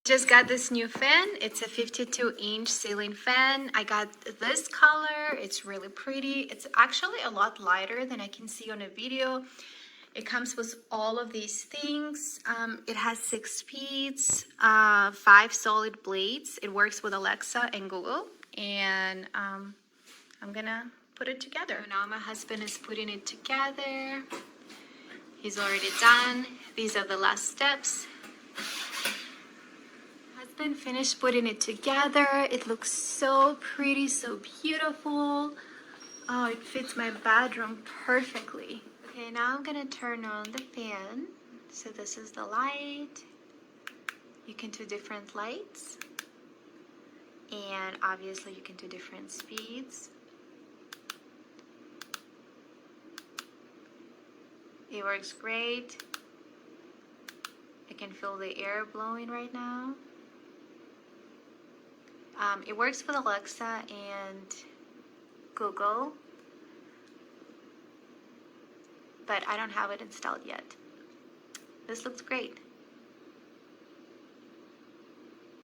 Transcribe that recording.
Just got this new fan. It's a 52-inch ceiling fan. I got this color. It's really pretty. It's actually a lot lighter than I can see on a video. It comes with all of these things. It has 6 speeds, 5 solid blades. It works with Alexa and Google. And I'm gonna put it together. Now my husband is putting it together. He's already done. These are the last steps. Husband finished putting it together. It looks so pretty, so beautiful. Oh, it fits my bedroom perfectly. Okay, now I'm gonna turn on the fan. So this is the light. You can do different lights. And obviously you can do different speeds. It works great. I can feel the air blowing right now. It works with Alexa and Google, but I don't have it installed yet. This looks great.